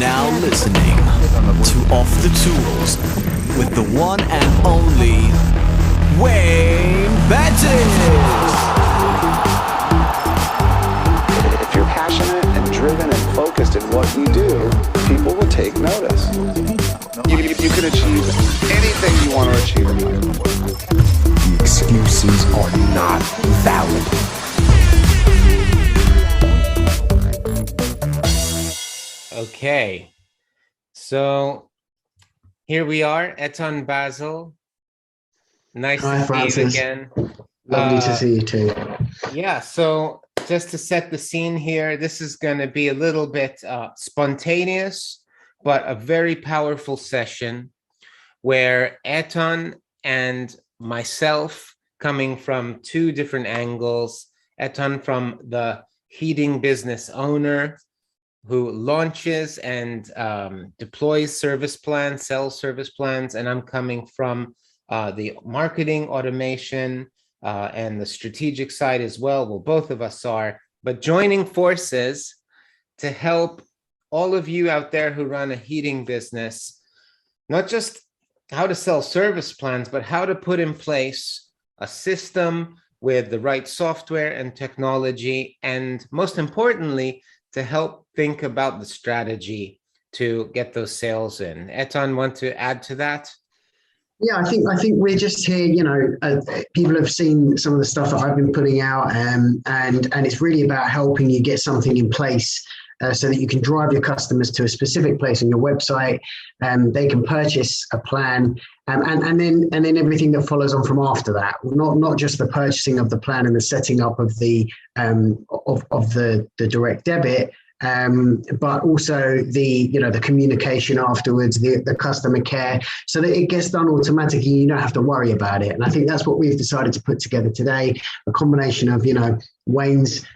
now listening to Off the Tools with the one and only Wayne Bentis. If you're passionate and driven and focused in what you do, people will take notice. You can achieve anything you want to achieve in life. The excuses are not valid. Okay, so here we are, Ettan Bazil. Nice Hi, to Francis. see you again. Lovely to see you too. Yeah, so just to set the scene here, this is going to be a little bit spontaneous, but a very powerful session where Ettan and myself, coming from two different angles, Ettan from the heating business owner, who launches and deploys service plans, sells service plans, and I'm coming from the marketing automation and the strategic side as well. Well, both of us are, but joining forces to help all of you out there who run a heating business, not just how to sell service plans, but how to put in place a system with the right software and technology, and most importantly, to help think about the strategy to get those sales in. Ettan, want to add to that? Yeah, I think we're just here. People have seen some of the stuff that I've been putting out, and it's really about helping you get something in place so that you can drive your customers to a specific place on your website. They can purchase a plan, and then everything that follows on from after that. Not just the purchasing of the plan and the setting up of the the direct debit. But also the communication afterwards, the customer care, so that it gets done automatically. You don't have to worry about it. And I think that's what we've decided to put together today, a combination of, Wayne's,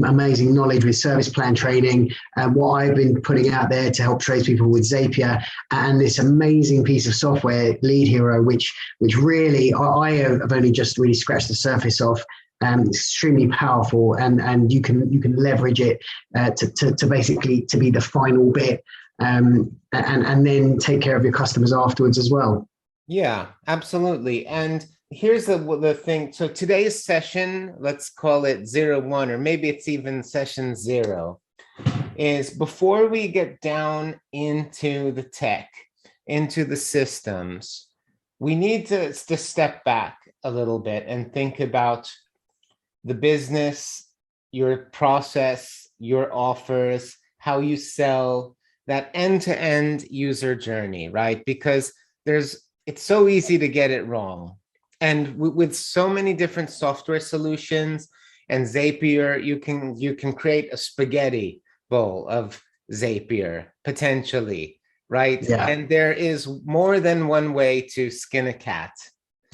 amazing knowledge with service plan training, and what I've been putting out there to help tradespeople with Zapier, and this amazing piece of software, Lead Hero, which really I have only just really scratched the surface of. Extremely powerful, and you can leverage it to basically to be the final bit, and then take care of your customers afterwards as well. Yeah, absolutely. And here's the thing. So today's session, let's call it 01, or maybe it's even session 0, is before we get down into the tech, into the systems, we need to step back a little bit and think about the business, your process, your offers, how you sell, that end-to-end user journey, right? Because it's so easy to get it wrong. And with so many different software solutions and Zapier, you can create a spaghetti bowl of Zapier, potentially, right? Yeah. And there is more than one way to skin a cat,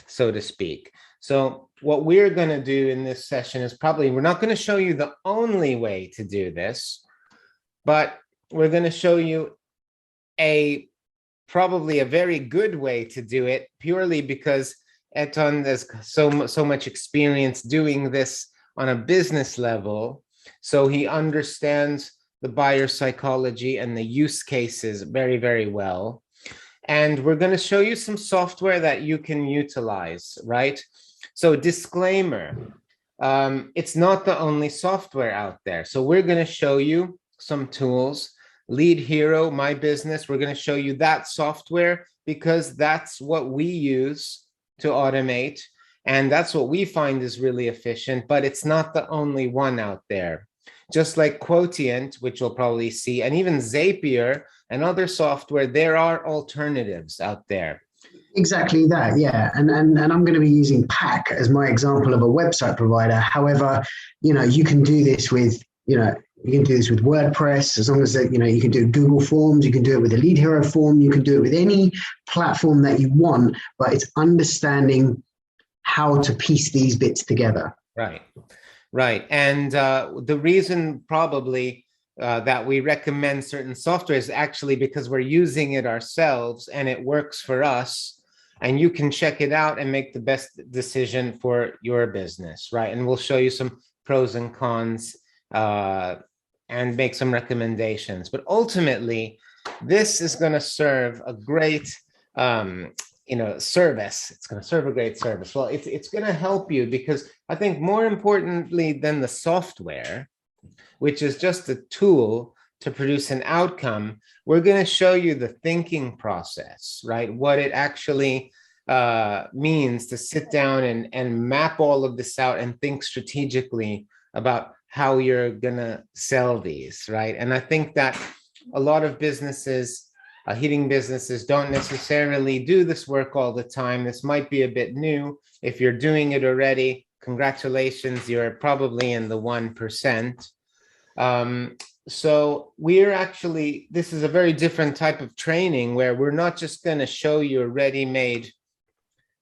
so to speak. So what we're going to do in this session is we're not going to show you the only way to do this, but we're going to show you probably a very good way to do it, purely because Ettan has so much experience doing this on a business level. So he understands the buyer psychology and the use cases very, very well. And we're going to show you some software that you can utilize, right? So disclaimer, it's not the only software out there. So we're going to show you some tools. Lead Hero, my business, we're going to show you that software because that's what we use to automate. And that's what we find is really efficient, but it's not the only one out there. Just like Quotient, which you'll probably see, and even Zapier and other software, there are alternatives out there. Exactly that, yeah. And I'm going to be using Pack as my example of a website provider. However, you can do this with, WordPress, as long as you can do Google Forms, you can do it with a Lead Hero form, you can do it with any platform that you want, but it's understanding how to piece these bits together. Right. And the reason probably that we recommend certain software is actually because we're using it ourselves and it works for us. And you can check it out and make the best decision for your business, right? And we'll show you some pros and cons and make some recommendations. But ultimately, this is going to serve a great service. It's going to serve a great service. Well, it's going to help you because I think more importantly than the software, which is just a tool to produce an outcome, we're going to show you the thinking process, right? What it actually means to sit down and map all of this out and think strategically about how you're going to sell these, right? And I think that a lot of businesses, heating businesses, don't necessarily do this work all the time. This might be a bit new. If you're doing it already, congratulations, you're probably in the 1%. So we're actually, this is a very different type of training where we're not just going to show you a ready-made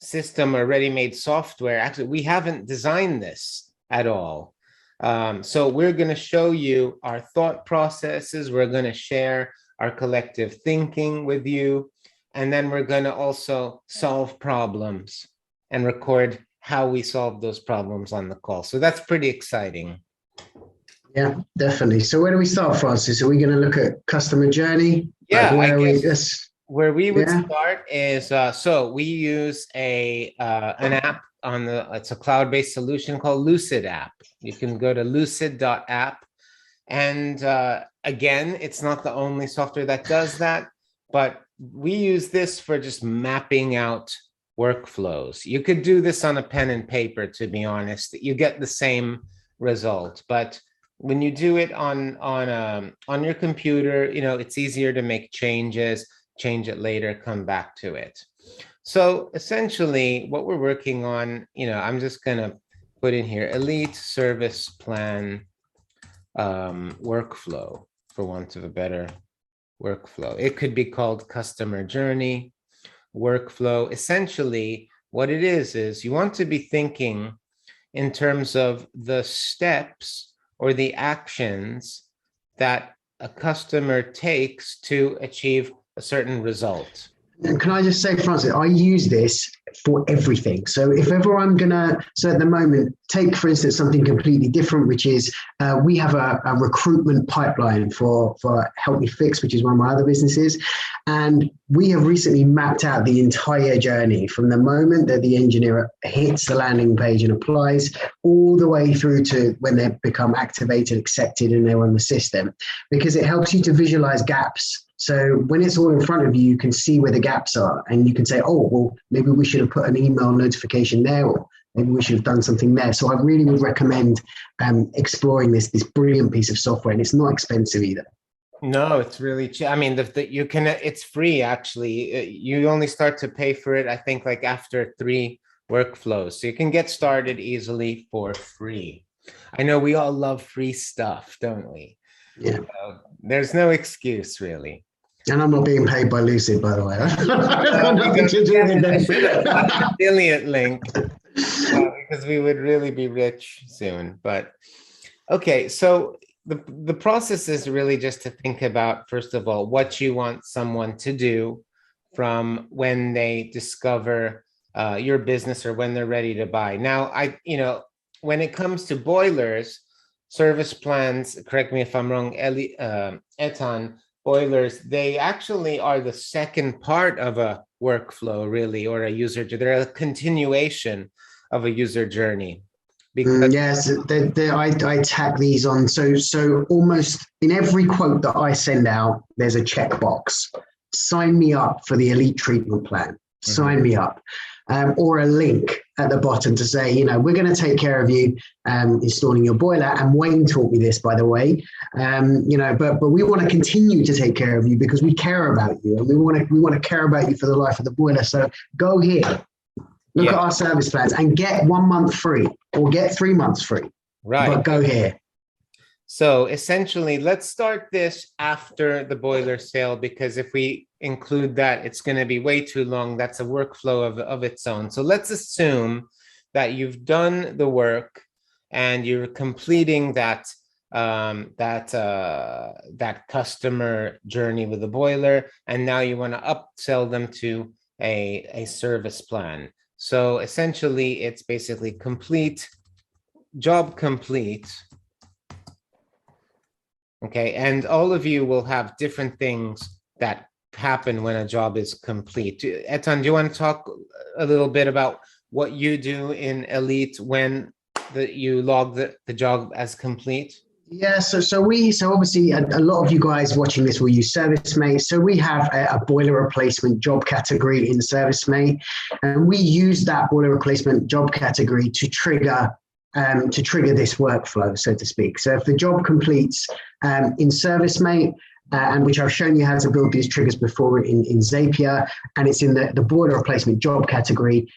system or ready-made software. Actually, we haven't designed this at all. So we're going to show you our thought processes. We're going to share our collective thinking with you. And then we're going to also solve problems and record how we solve those problems on the call. So that's pretty exciting. Yeah, definitely. So where do we start, Francis? Are we going to look at customer journey? Yeah, like I guess where we would start is, so we use an app it's a cloud-based solution called Lucid app. You can go to lucid.app. And again, it's not the only software that does that, but we use this for just mapping out workflows. You could do this on a pen and paper, to be honest. You get the same result, but when you do it on your computer, it's easier to make changes, change it later, come back to it. So essentially what we're working on, I'm just going to put in here, elite service plan workflow, for want of a better workflow. It could be called customer journey workflow. Essentially what it is you want to be thinking in terms of the steps or the actions that a customer takes to achieve a certain result. And can I just say, Francis, I use this for everything. So if ever I'm going to, so at the moment, take, for instance, something completely different, which is we have a recruitment pipeline for Help Me Fix, which is one of my other businesses. And we have recently mapped out the entire journey from the moment that the engineer hits the landing page and applies all the way through to when they become activated, accepted, and they're on the system, because it helps you to visualize gaps. So when it's all in front of you, you can see where the gaps are and you can say, oh, well, maybe we should have put an email notification there, or maybe we should have done something there. So I really would recommend exploring this brilliant piece of software, and it's not expensive either. No, it's really cheap. I mean, it's free, actually. You only start to pay for it, I think, like after 3 workflows. So you can get started easily for free. I know we all love free stuff, don't we? Yeah. So there's no excuse, really. And I'm not being paid by Lucid, by the way. Nothing to do with that. Affiliate link, because we would really be rich soon. But okay, so the process is really just to think about, first of all, what you want someone to do from when they discover your business or when they're ready to buy. Now, when it comes to boilers, service plans, correct me if I'm wrong, Ettan, boilers, they actually are the second part of a workflow, really, or a user journey. They're a continuation of a user journey. Because yes, I tack these on. So almost in every quote that I send out, there's a checkbox. Sign me up for the elite treatment plan. Sign me up. Or a link at the bottom to say, we're going to take care of you installing your boiler. And Wayne taught me this, by the way. But we want to continue to take care of you because we care about you, and we want to care about you for the life of the boiler. So go here, look at our service plans, and get 1 month free or get 3 months free. Right. But go here. So essentially, let's start this after the boiler sale, because if we include that, it's going to be way too long. That's a workflow of its own. So let's assume that you've done the work and you're completing that customer journey with the boiler, and now you want to upsell them to a service plan. So essentially, it's basically job complete. Okay, and all of you will have different things that happen when a job is complete. Ettan, do you want to talk a little bit about what you do in Elite when you log the job as complete? Yeah, so obviously a lot of you guys watching this will use ServiceMate. So we have a boiler replacement job category in ServiceMate, and we use that boiler replacement job category to trigger this workflow, so to speak. So if the job completes in ServiceMate, and which I've shown you how to build these triggers before in Zapier, and it's in the boiler replacement job category,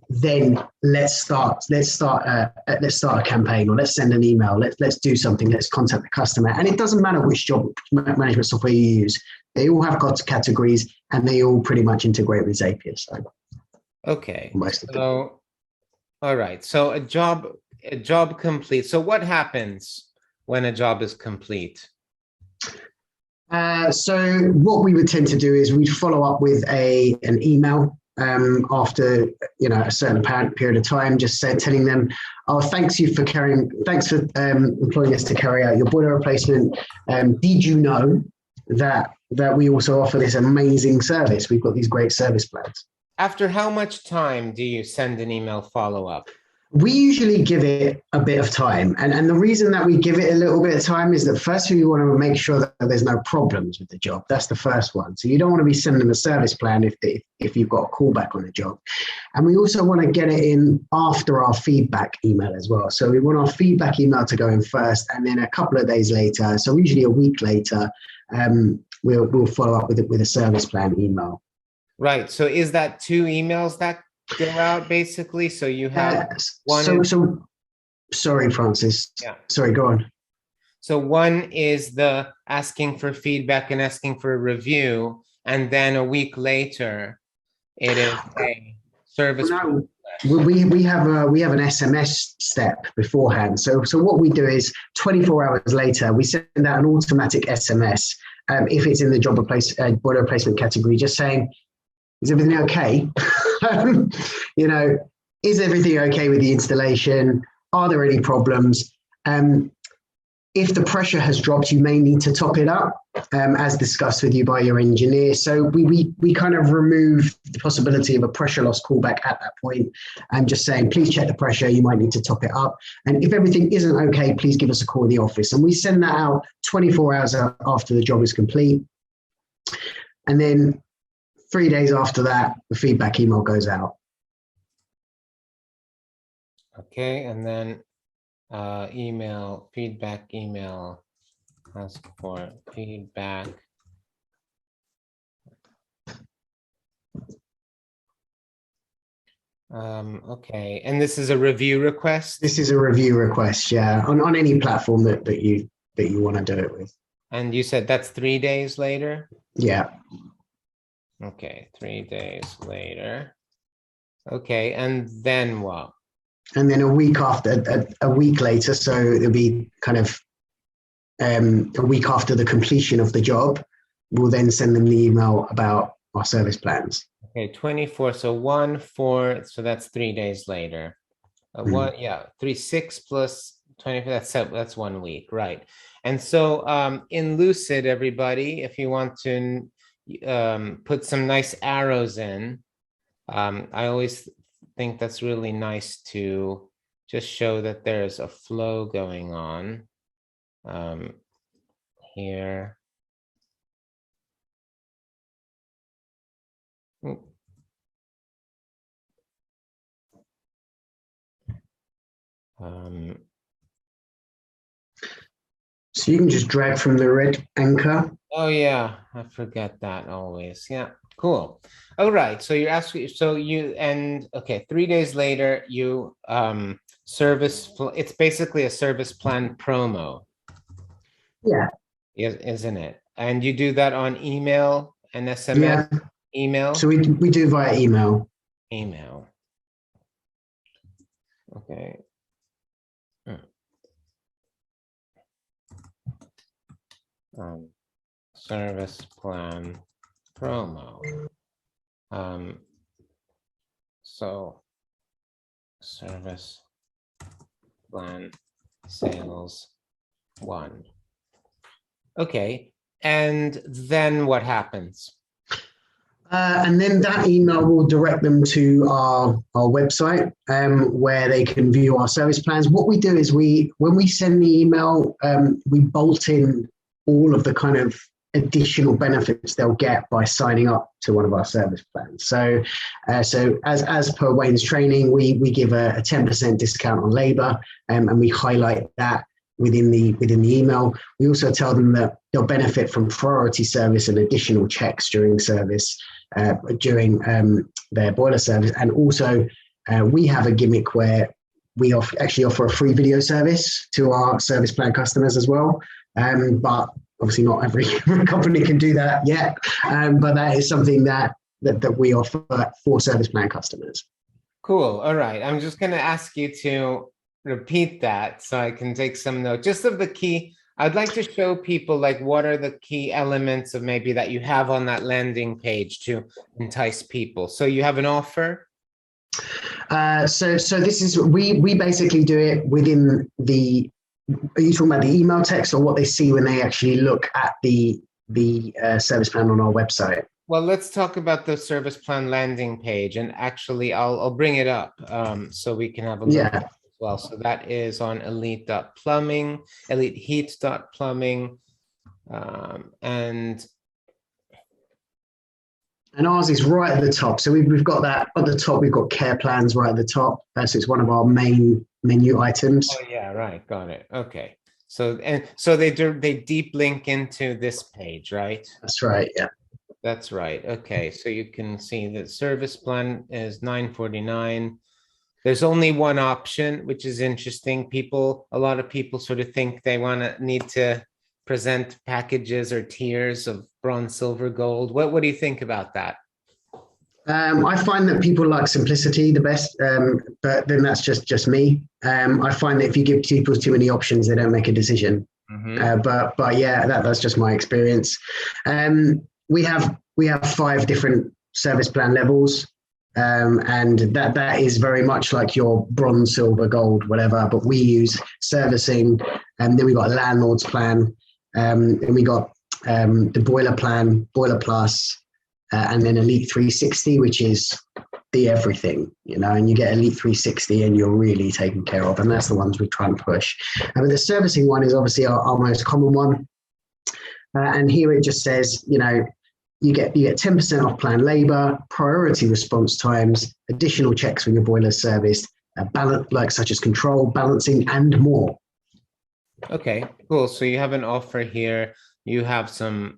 then let's start a campaign, or let's send an email, let's do something, let's contact the customer. And it doesn't matter which job management software you use, they all have got categories and they all pretty much integrate with Zapier. So okay, most of them. so all right, so a job complete. So what happens when a job is complete? So what we would tend to do is we'd follow up with an email after a certain period of time, just telling them, "Oh, thanks for employing us to carry out your boiler replacement. Did you know that we also offer this amazing service? We've got these great service plans." After how much time do you send an email follow-up? We usually give it a bit of time. And the reason that we give it a little bit of time is that firstly, we want to make sure that there's no problems with the job. That's the first one. So you don't want to be sending a service plan if you've got a callback on the job. And we also want to get it in after our feedback email as well. So we want our feedback email to go in first, and then a couple of days later, so usually a week later, we'll follow up with a service plan email. Right. So is that 2 emails that go out basically? So you have one. So sorry, Francis. Yeah. Sorry, go on. So one is the asking for feedback and asking for a review, and then a week later, it is a service. No, we have an SMS step beforehand. So what we do is 24 hours later, we send out an automatic SMS if it's in the boiler replacement category, just saying, "Is everything okay?" Is everything okay with the installation? Are there any problems? If the pressure has dropped, you may need to top it up, as discussed with you by your engineer. So we kind of remove the possibility of a pressure loss callback at that point, and just saying, "Please check the pressure, you might need to top it up. And if everything isn't okay, please give us a call in the office." And we send that out 24 hours after the job is complete. And then 3 days after that, the feedback email goes out. Okay, and then feedback email, ask for feedback. Okay, and this is a review request? This is a review request, yeah, on any platform that you want to do it with. And you said that's 3 days later? Yeah. Okay, 3 days later. Okay, and then what? And then a week later, so it'll be kind of a week after the completion of the job, we'll then send them the email about our service plans. Okay, 24, so 1-4, so that's 3 days later. 6 plus 24, that's 1 week, right? And so in Lucid, everybody, if you want to put some nice arrows in, I always think that's really nice to just show that there's a flow going on here. So you can just drag from the red anchor. Oh yeah, I forget that always. Yeah, cool. All right, so you're asking, okay, 3 days later, you it's basically a service plan promo. Yeah. Isn't it? And you do that on email and SMS? Yeah. Email? So we do via email. Email. Okay. Service plan promo. So service plan sales 1. Okay. And then what happens? And then that email will direct them to our website where they can view our service plans. What we do is when we send the email, we bolt in all of the kind of additional benefits they'll get by signing up to one of our service plans. So as per Wayne's training, we give a 10% discount on labor, and we highlight that within the email. We also tell them that they'll benefit from priority service and additional checks during service, during their boiler service. And also we have a gimmick where we actually offer a free video service to our service plan customers as well. But obviously not every company can do that yet. But that is something that we offer for service plan customers. Cool. All right. I'm just going to ask you to repeat that so I can take some notes just of the key. I'd like to show people like what are the key elements of maybe that you have on that landing page to entice people. So you have an offer. So this is we basically do it within the. Are you talking about the email text or what they see when they actually look at the service plan on our website? Well, let's talk about the service plan landing page, and actually I'll bring it up so we can have a look. Yeah. Well, so that is on elite.plumbing, eliteheat.plumbing, and ours is right at the top. So we've got that at the top. We've got care plans right at the top. So it's one of our main menu items. Oh yeah, right, got it. Okay, so they deep link into this page, right? That's right. Yeah. That's right. Okay, so you can see that service plan is $949. There's only one option, which is interesting. A lot of people sort of think they need to present packages or tiers of bronze, silver, gold. What do you think about that? I find that people like simplicity the best, but then that's just me. I find that if you give people too many options, they don't make a decision. Mm-hmm. But yeah, that's just my experience. We have 5 different service plan levels. And that is very much like your bronze, silver, gold, whatever. But we use servicing, and then we got a landlord's plan, and we got the boiler plan, boiler plus, and then Elite 360, which is the everything, and you get Elite 360 and you're really taken care of. And that's the ones we try and push. But the servicing one is obviously our most common one. And here it just says, you get 10% off planned labor, priority response times, additional checks when your boiler is serviced, such as control, balancing, and more. Okay, cool. So you have an offer here. You have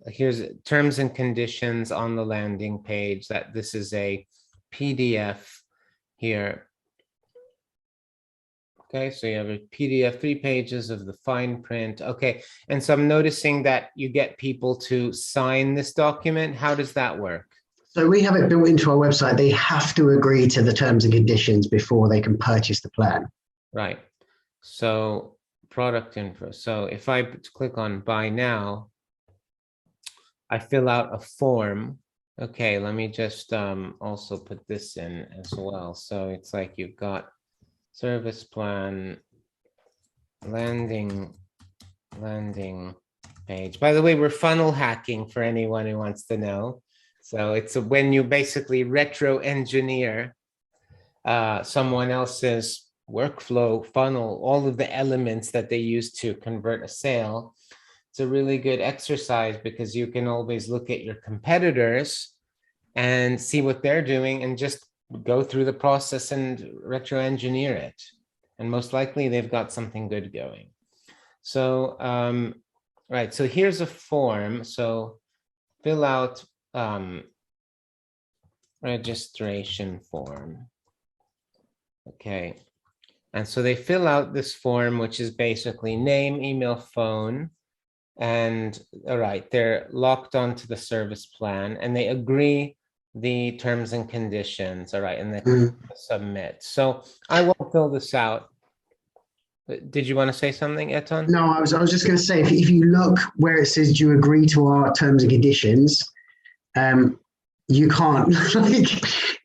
here's terms and conditions on the landing page. That this is a PDF here. Okay, so you have a PDF, 3 pages of the fine print. Okay, and so I'm noticing that you get people to sign this document. How does that work? So we have it built into our website. They have to agree to the terms and conditions before they can purchase the plan. Right. So product info. So if I click on buy now, I fill out a form. Okay, let me just also put this in as well. So it's like you've got service plan, landing page. By the way, we're funnel hacking for anyone who wants to know. So it's when you basically retro engineer someone else's workflow funnel, all of the elements that they use to convert a sale. It's a really good exercise because you can always look at your competitors and see what they're doing and just go through the process and retro engineer it. And most likely they've got something good going. So, right, so here's a form. So fill out registration form. Okay. And so they fill out this form, which is basically name, email, phone. And all right, they're locked onto the service plan and they agree the terms and conditions. All right, and then submit. So I will fill this out. Did you want to say something, Ettan? No, I was just going to say, if you look where it says you agree to our terms and conditions, you can't, like,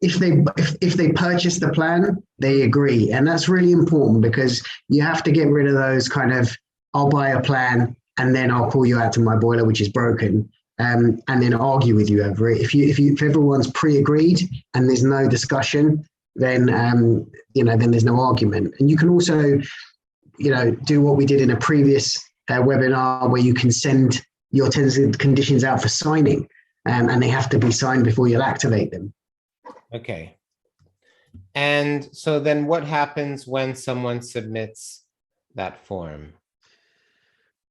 if they purchase the plan, they agree. And that's really important because you have to get rid of those kind of, I'll buy a plan and then I'll call you out to my boiler, which is broken, and then argue with you over it. If everyone's pre-agreed and there's no discussion, then then there's no argument. And you can also, do what we did in a previous webinar, where you can send your terms and conditions out for signing, and they have to be signed before you'll activate them. Okay. And so then what happens when someone submits that form?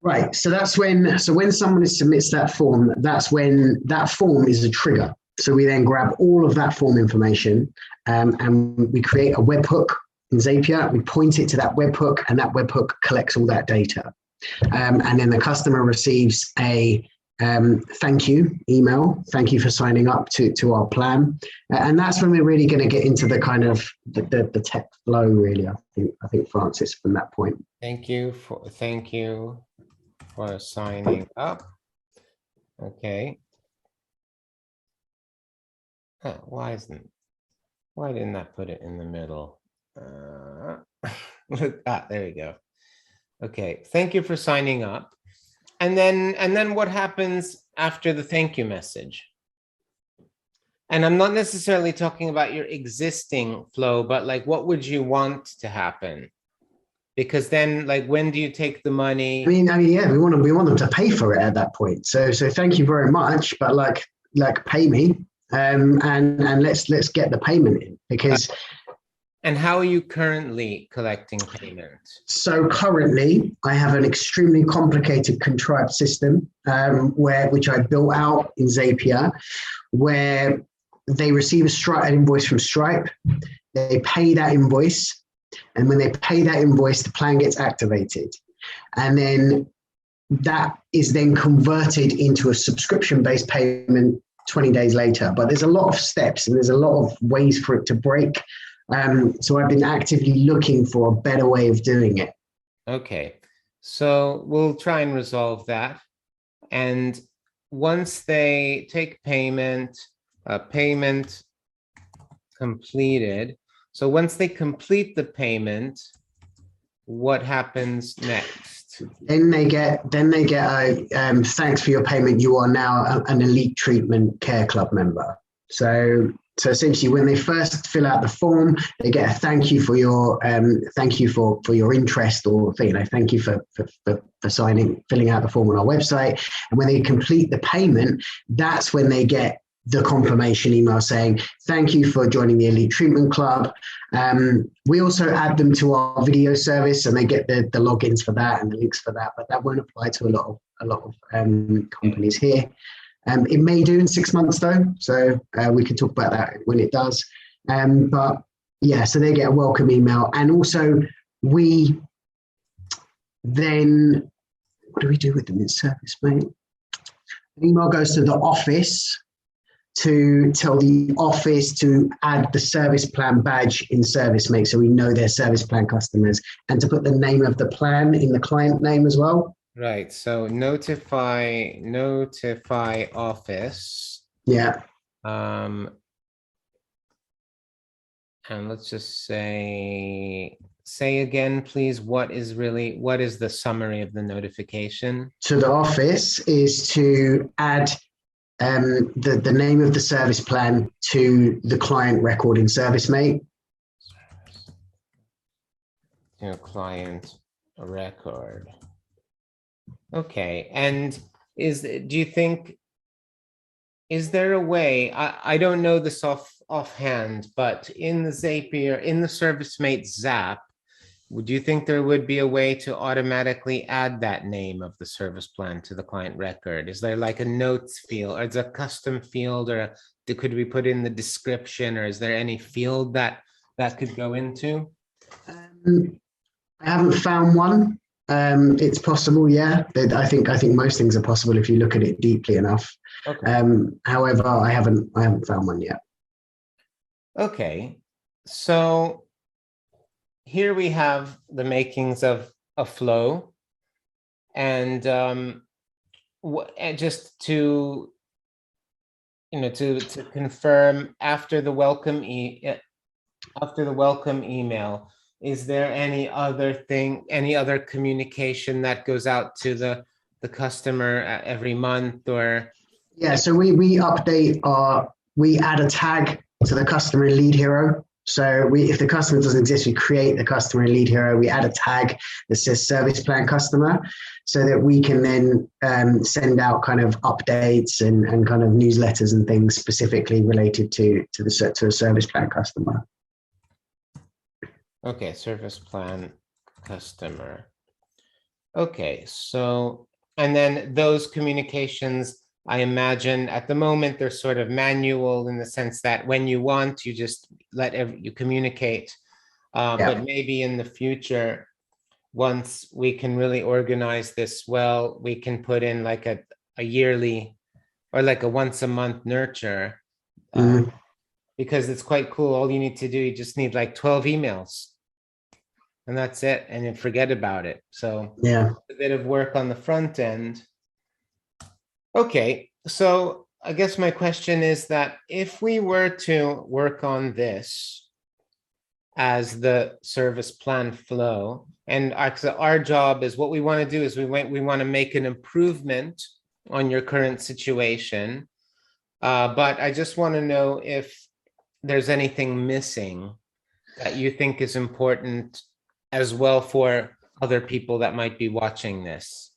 Right. So when someone submits that form, that's when that form is a trigger. So we then grab all of that form information, and we create a webhook in Zapier. We point it to that webhook, and that webhook collects all that data. And then the customer receives a thank you email. Thank you for signing up to our plan. And that's when we're really going to get into the kind of the tech flow, really. I think Francis, from that point. Thank you for signing up. Okay. Why didn't that put it in the middle? There we go. Okay, thank you for signing up. And then what happens after the thank you message? And I'm not necessarily talking about your existing flow, but like, what would you want to happen? Because then, like, when do you take the money? I mean, yeah, we want them to pay for it at that point. So thank you very much, but like pay me, and let's get the payment in, because. And how are you currently collecting payment? So currently, I have an extremely complicated contrived system, which I built out in Zapier, where they receive an invoice from Stripe, they pay that invoice, and when they pay that invoice, the plan gets activated. And then that is then converted into a subscription-based payment 20 days later. But there's a lot of steps, and there's a lot of ways for it to break. So I've been actively looking for a better way of doing it. Okay, so we'll try and resolve that. And once they take payment completed. So once they complete the payment, what happens next? Then they get a thanks for your payment. You are now an elite treatment care club member. So essentially, when they first fill out the form, they get a thank you for your your interest, or thank you for filling out the form on our website. And when they complete the payment, that's when they get the confirmation email saying thank you for joining the Elite Treatment Club. We also add them to our video service, and they get the logins for that and the links for that. But that won't apply to a lot of companies here. It may do in 6 months though, so we can talk about that when it does. But yeah, so they get a welcome email, and also we then, what do we do with them in service, mate? An email goes to the office to tell the office to add the service plan badge in service, mate, so we know they're service plan customers, and to put the name of the plan in the client name as well. Right, so notify office. Yeah. And let's just say again, please, what is the summary of the notification? To the office is to add the name of the service plan to the client record in ServiceMate. To client record. Okay, and do you think, is there a way, I don't know this offhand, but in the Zapier, in the ServiceMate Zap, would you think there would be a way to automatically add that name of the service plan to the client record? Is there like a notes field, or is it a custom field, or could we put in the description, or is there any field that could go into? I haven't found one. It's possible, yeah. I think most things are possible if you look at it deeply enough. Okay. However, I haven't found one yet. Okay, so here we have the makings of a flow, and just to confirm, after the welcome email, is there any other communication that goes out to the the customer every month, or? Yeah, so we update we add a tag to the customer in Lead Hero. So if the customer doesn't exist, we create the customer in Lead Hero. We add a tag that says service plan customer, so that we can then send out kind of updates and kind of newsletters and things specifically related to a service plan customer. Okay, service plan customer. Okay, so, and then those communications, I imagine at the moment they're sort of manual in the sense that when you want, you just you communicate. But maybe in the future, once we can really organize this well, we can put in like a yearly or like a once a month nurture. Because it's quite cool. All you need to do, you just need like 12 emails. And that's it. And then forget about it. So yeah, a bit of work on the front end. Okay, so I guess my question is that if we were to work on this as the service plan flow, and our job is what we want to do is we want to make an improvement on your current situation. But I just want to know if there's anything missing that you think is important as well for other people that might be watching this,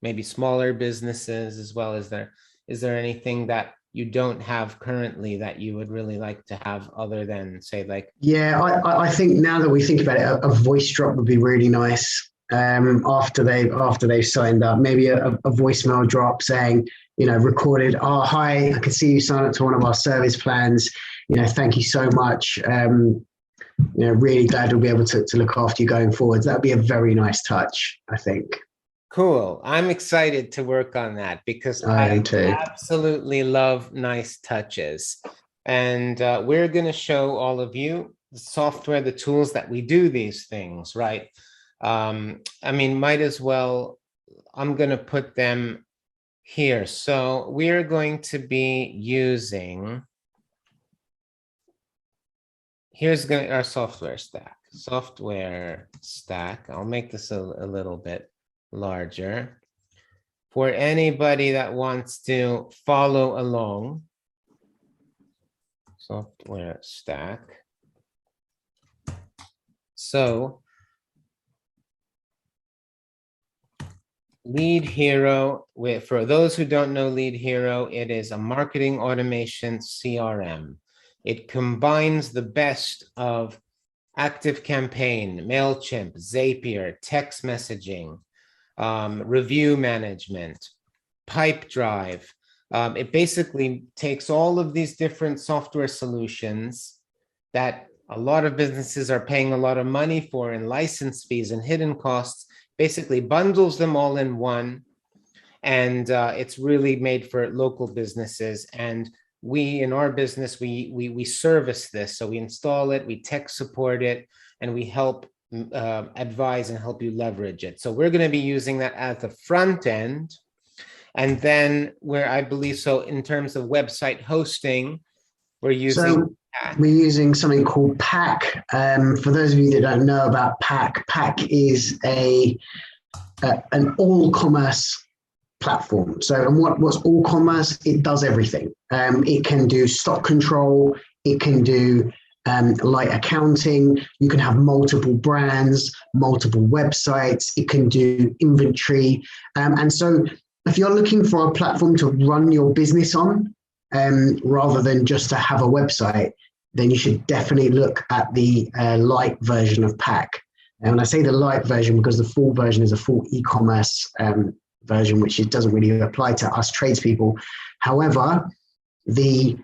maybe smaller businesses as well. Is there anything that you don't have currently that you would really like to have other than say like? Yeah, I think now that we think about it, a voice drop would be really nice. After they've signed up, maybe a voicemail drop saying, recorded, oh, hi, I can see you sign up to one of our service plans. Thank you so much. Really glad we'll be able to look after you going forwards. That would be a very nice touch, I think. Cool. I'm excited to work on that because I absolutely love nice touches. And we're going to show all of you the software, the tools that we do these things, right? Might as well, I'm going to put them here. So we're going to be using, here's our software stack. I'll make this a little bit larger for anybody that wants to follow along. Software stack. So Lead Hero, for those who don't know Lead Hero, it is a marketing automation CRM. It combines the best of ActiveCampaign, MailChimp, Zapier, text messaging, review management, Pipedrive. It basically takes all of these different software solutions that a lot of businesses are paying a lot of money for in license fees and hidden costs, basically bundles them all in one, and it's really made for local businesses. And we, in our business, we service this. So we install it, we tech support it, and we help advise and help you leverage it. So we're going to be using that at the front end. And then I believe so in terms of website hosting, we're using something called Pack. For those of you that don't know about Pack, Pack is an all commerce platform. So, and what's all commerce? It does everything. It can do stock control. It can do like accounting. You can have multiple brands, multiple websites. It can do inventory. And so if you're looking for a platform to run your business on, rather than just to have a website, then you should definitely look at the light version of Pack. And when I say the light version, because the full version is a full e-commerce version, which it doesn't really apply to us tradespeople. However, the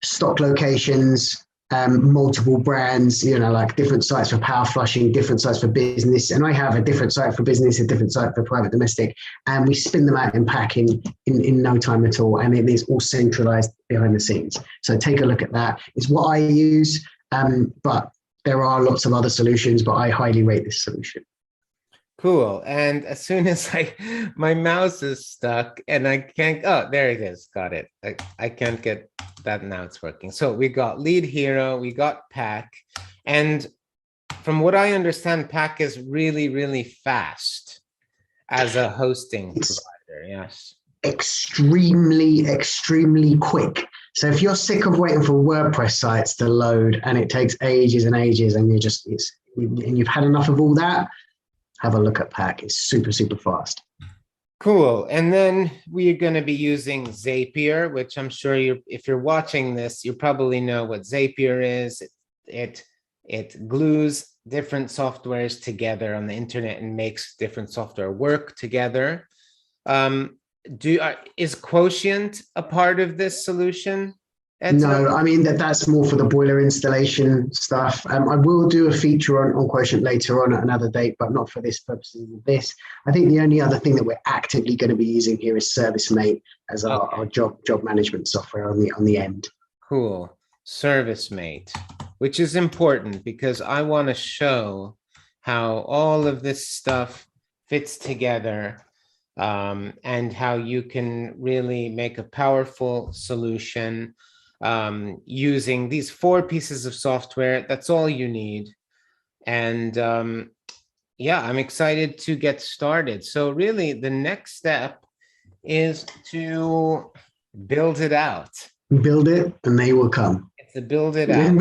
stock locations, multiple brands, like different sites for power flushing, different sites for business. And I have a different site for business, a different site for private domestic, and we spin them out in Pack in no time at all. And it is all centralized behind the scenes. So take a look at that. It's what I use, but there are lots of other solutions, but I highly rate this solution. Cool. And as soon as my mouse is stuck and I can't, oh, there it is. Got it. I can't get that. Now it's working. So we got Lead Hero, we got Pack. And from what I understand, Pack is really, really fast. as a hosting It's provider. Yes. extremely quick. So if you're sick of waiting for WordPress sites to load and it takes ages and ages, and you've had enough of all that, have a look at Pack. It's super fast. Cool. And then we're going to be using Zapier, which I'm sure if you're watching this, you probably know what Zapier is. It glues different softwares together on the internet and makes different software work together. Is Quotient a part of this solution? No, I mean that's more for the boiler installation stuff. I will do a feature on Quotient later on at another date, but not for this purposes of this. I think the only other thing that we're actively going to be using here is ServiceMate as our job management software on the end. Cool. ServiceMate, which is important because I want to show how all of this stuff fits together, and how you can really make a powerful solution using these 4 pieces of software. That's all you need. And yeah, I'm excited to get started. So really the next step is to build it out. Build it and they will come. It's to build it out.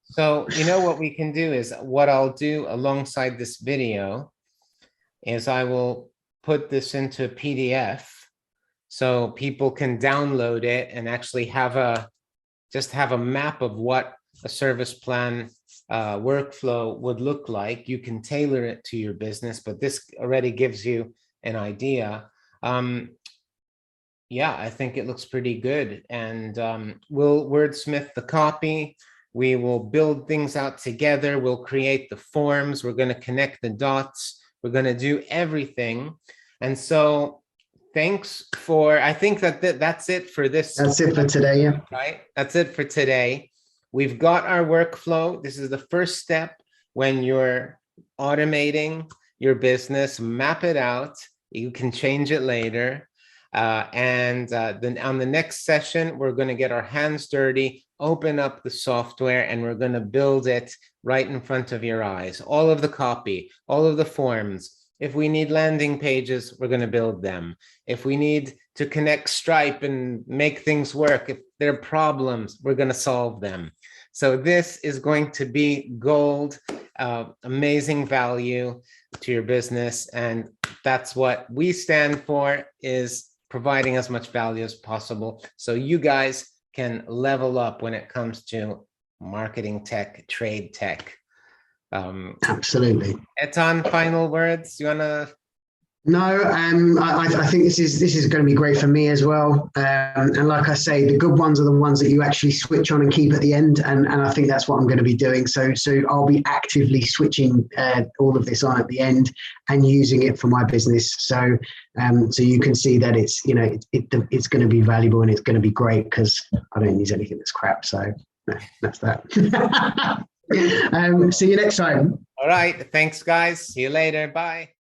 So you know what we can do is, what I'll do alongside this video is I will put this into a PDF so people can download it and actually have a map of what a service plan workflow would look like. You can tailor it to your business, but this already gives you an idea. Yeah, I think it looks pretty good. And we'll wordsmith the copy. We will build things out together. We'll create the forms. We're going to connect the dots. We're going to do everything. And so thanks for, I think that's it for this. That's it for today. Yeah. Right. That's it for today. We've got our workflow. This is the first step when you're automating your business. Map it out. You can change it later. And then on the next session, we're going to get our hands dirty, open up the software, and we're going to build it right in front of your eyes. All of the copy, all of the forms. If we need landing pages, we're going to build them. If we need to connect Stripe and make things work, if there are problems, we're going to solve them. So this is going to be gold, amazing value to your business. And that's what we stand for, is providing as much value as possible so you guys can level up when it comes to marketing tech, trade tech. Absolutely. Ettan, final words? You wanna? No, I think this is going to be great for me as well. And like I say, the good ones are the ones that you actually switch on and keep at the end. And I think that's what I'm going to be doing. So I'll be actively switching all of this on at the end and using it for my business. So you can see that it's it's going to be valuable and it's going to be great, because I don't use anything that's crap. So that's that. See you next time. All right. Thanks, guys. See you later. Bye.